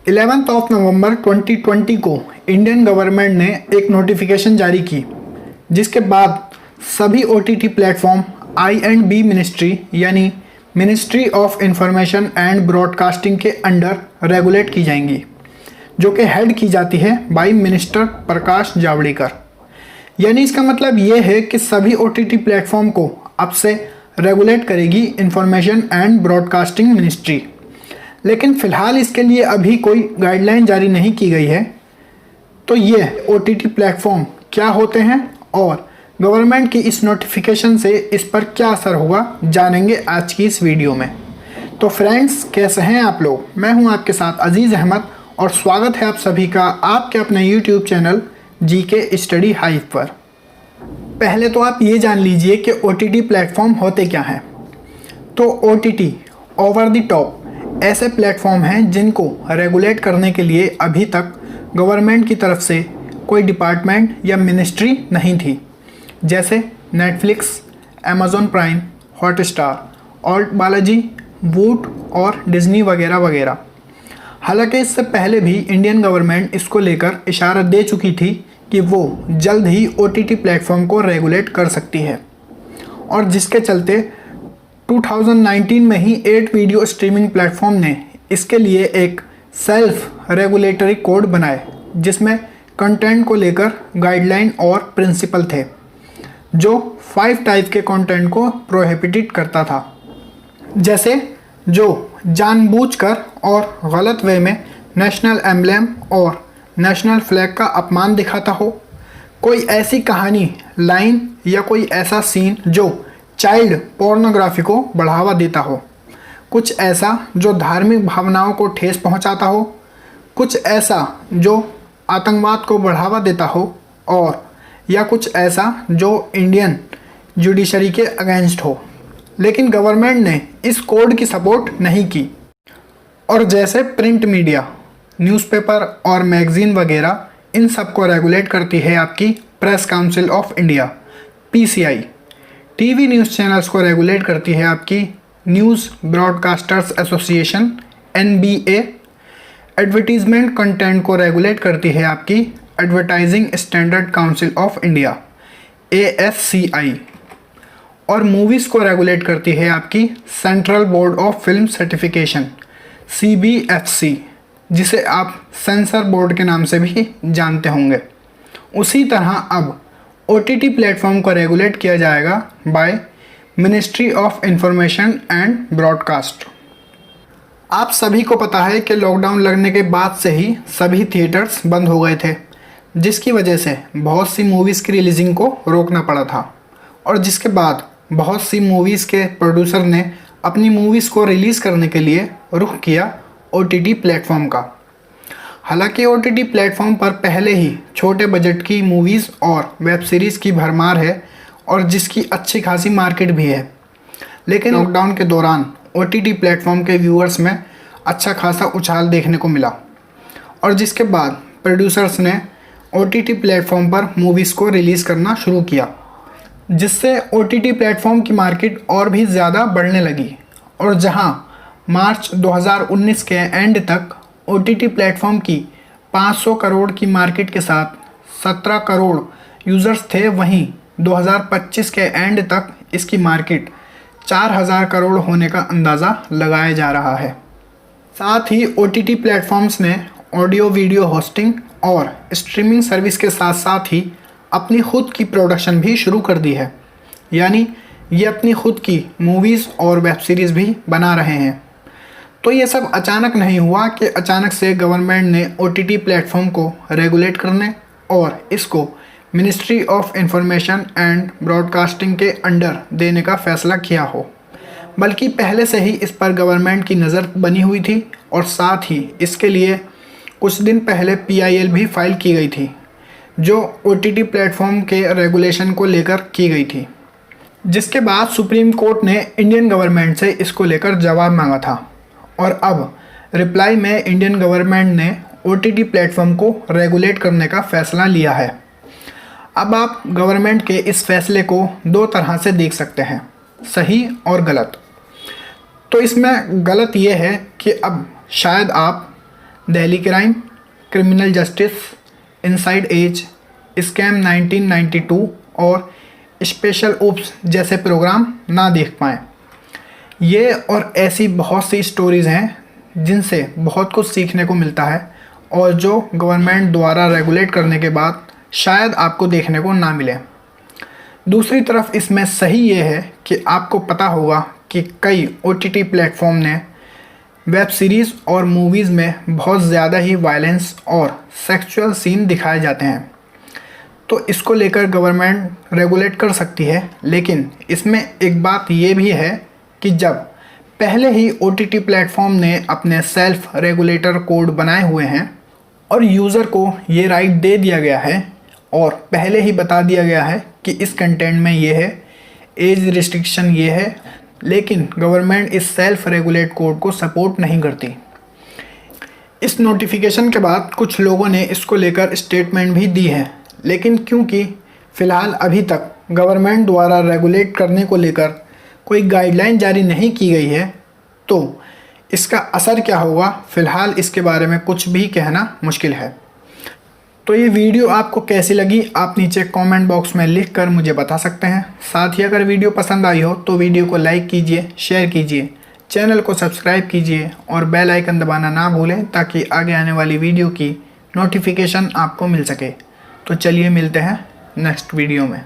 11 नवंबर 2020 को Indian government ने एक नोटिफिकेशन जारी की, जिसके बाद सभी OTT प्लेटफॉर्म I&B मिनिस्ट्री यानी ministry of information and broadcasting के अंडर रेगुलेट की जाएंगी, जो कि हेड की जाती है बाय मिनिस्टर प्रकाश जावड़ेकर। यानी इसका मतलब ये है कि सभी OTT प्लेटफॉर्म को अब से रेगुलेट करेगी इंफॉर्मेशन एंड ब्रॉडकास्टिंग मिनिस्ट्री। लेकिन फ़िलहाल इसके लिए अभी कोई गाइडलाइन जारी नहीं की गई है। तो ये OTT प्लेटफॉर्म क्या होते हैं और गवर्नमेंट की इस नोटिफिकेशन से इस पर क्या असर होगा, जानेंगे आज की इस वीडियो में। तो फ्रेंड्स, कैसे हैं आप लोग? मैं हूं आपके साथ अजीज़ अहमद और स्वागत है आप सभी का आपके अपने YouTube channel GK study hive पर। पहले तो आप ये जान लीजिए कि OTT प्लेटफॉर्म होते क्या हैं। तो OTT ओवर द टॉप ऐसे प्लेटफॉर्म हैं जिनको रेगुलेट करने के लिए अभी तक गवर्नमेंट की तरफ से कोई डिपार्टमेंट या मिनिस्ट्री नहीं थी, जैसे नेटफ्लिक्स, अमेज़ॉन प्राइम, हॉटस्टार और बालाजी, वूट और डिज्नी वगैरह वगैरह। हालांकि इससे पहले भी इंडियन गवर्नमेंट इसको लेकर इशारा दे चुकी थी कि वो जल्द ही OTT प्लेटफॉर्म को रेगुलेट कर सकती है, और जिसके चलते 2019 में ही 8 वीडियो स्ट्रीमिंग प्लेटफॉर्म ने इसके लिए एक सेल्फ रेगुलेटरी कोड बनाए, जिसमें कंटेंट को लेकर गाइडलाइन और प्रिंसिपल थे, जो 5 टाइप के कंटेंट को प्रोहिबिटेड करता था, जैसे जो जानबूझकर और गलत वे में नेशनल एम्ब्लेम और नेशनल फ्लैग का अपमान दिखाता हो, कोई ऐसी कहानी, लाइन या कोई ऐसा सीन जो चाइल्ड पोर्नोग्राफी को बढ़ावा देता हो, कुछ ऐसा जो धार्मिक भावनाओं को ठेस पहुंचाता हो, कुछ ऐसा जो आतंकवाद को बढ़ावा देता हो, और या कुछ ऐसा जो इंडियन जुडिशरी के अगेंस्ट हो। लेकिन गवर्नमेंट ने इस कोड की सपोर्ट नहीं की, और जैसे प्रिंट मीडिया, न्यूज़पेपर और मैगज़ीन वगैरह, इन सब को रेगुलेट करती है आपकी press council of India PCI। TV news channels को रेगुलेट करती है आपकी news broadcasters association NBA। Advertisement content को रेगुलेट करती है आपकी advertising standard council of India ASCI। और मूवीज़ को रेगुलेट करती है आपकी central board of film certification CBFC, जिसे आप सेंसर बोर्ड के नाम से भी जानते होंगे। उसी तरह अब OTT प्लेटफॉर्म को रेगुलेट किया जाएगा by ministry of information and broadcast. आप सभी को पता है कि लॉकडाउन लगने के बाद से ही सभी थिएटर्स बंद हो गए थे, जिसकी वजह से बहुत सी मूवीज़ की रिलीजिंग को रोकना पड़ा था, और जिसके बाद बहुत सी मूवीज़ के प्रोड्यूसर ने अपनी मूवीज़ को रिलीज़ करने के लिए रुख किया OTT प्लेटफॉर्म का। हालांकि OTT प्लेटफॉर्म पर पहले ही छोटे बजट की मूवीज़ और वेब सीरीज़ की भरमार है, और जिसकी अच्छी खासी मार्केट भी है। लेकिन लॉकडाउन के दौरान OTT प्लेटफॉर्म के व्यूअर्स में अच्छा खासा उछाल देखने को मिला, और जिसके बाद प्रोड्यूसर्स ने OTT प्लेटफॉर्म पर मूवीज़ को रिलीज़ करना शुरू किया, जिससे OTT प्लेटफॉर्म की मार्केट और भी ज़्यादा बढ़ने लगी। और जहां मार्च 2019 के एंड तक OTT प्लेटफॉर्म की 500 करोड़ की मार्केट के साथ 17 करोड़ यूज़र्स थे, वहीं 2025 के एंड तक इसकी मार्केट 4000 करोड़ होने का अंदाज़ा लगाया जा रहा है। साथ ही OTT प्लेटफॉर्म्स ने ऑडियो वीडियो होस्टिंग और स्ट्रीमिंग सर्विस के साथ साथ ही अपनी खुद की प्रोडक्शन भी शुरू कर दी है, यानी ये अपनी खुद की मूवीज़ और वेब सीरीज़ भी बना रहे हैं। तो ये सब अचानक नहीं हुआ कि अचानक से गवर्नमेंट ने OTT प्लेटफॉर्म को रेगुलेट करने और इसको ministry of information and broadcasting के अंडर देने का फैसला किया हो, बल्कि पहले से ही इस पर गवर्नमेंट की नज़र बनी हुई थी, और साथ ही इसके लिए कुछ दिन पहले PIL भी फाइल की गई थी, जो OTT प्लेटफॉर्म के रेगुलेशन को लेकर की गई थी, जिसके बाद सुप्रीम कोर्ट ने इंडियन गवर्नमेंट से इसको लेकर जवाब मांगा था। और अब रिप्लाई में इंडियन गवर्नमेंट ने OTT प्लेटफॉर्म को रेगुलेट करने का फ़ैसला लिया है। अब आप गवर्नमेंट के इस फैसले को दो तरह से देख सकते हैं, सही और गलत। तो इसमें गलत ये है कि अब शायद आप Delhi crime, criminal justice, inside edge, scam 1992 और स्पेशल ओप्स जैसे प्रोग्राम ना देख पाएँ। ये और ऐसी बहुत सी स्टोरीज़ हैं जिनसे बहुत कुछ सीखने को मिलता है और जो गवर्नमेंट द्वारा रेगुलेट करने के बाद शायद आपको देखने को ना मिले। दूसरी तरफ इसमें सही ये है कि आपको पता होगा कि कई OTT प्लेटफॉर्म ने वेब सीरीज़ और मूवीज़ में बहुत ज़्यादा ही वायलेंस और सेक्सुअल सीन दिखाए जाते हैं, तो इसको लेकर गवर्नमेंट रेगुलेट कर सकती है। लेकिन इसमें एक बात ये भी है कि जब पहले ही OTT प्लेटफॉर्म ने अपने सेल्फ रेगुलेटर कोड बनाए हुए हैं और यूज़र को ये राइट दे दिया गया है और पहले ही बता दिया गया है कि इस कंटेंट में ये है, एज रिस्ट्रिक्शन ये है, लेकिन गवर्नमेंट इस सेल्फ रेगुलेट कोड को सपोर्ट नहीं करती। इस नोटिफिकेशन के बाद कुछ लोगों ने इसको लेकर स्टेटमेंट भी दी है, लेकिन क्योंकि फ़िलहाल अभी तक गवर्नमेंट द्वारा रेगुलेट करने को लेकर कोई गाइडलाइन जारी नहीं की गई है, तो इसका असर क्या होगा फ़िलहाल इसके बारे में कुछ भी कहना मुश्किल है। तो ये वीडियो आपको कैसी लगी आप नीचे कमेंट बॉक्स में लिख कर मुझे बता सकते हैं। साथ ही अगर वीडियो पसंद आई हो तो वीडियो को लाइक कीजिए, शेयर कीजिए, चैनल को सब्सक्राइब कीजिए और बेल आइकन दबाना ना भूलें ताकि आगे आने वाली वीडियो की नोटिफिकेशन आपको मिल सके। तो चलिए मिलते हैं नेक्स्ट वीडियो में।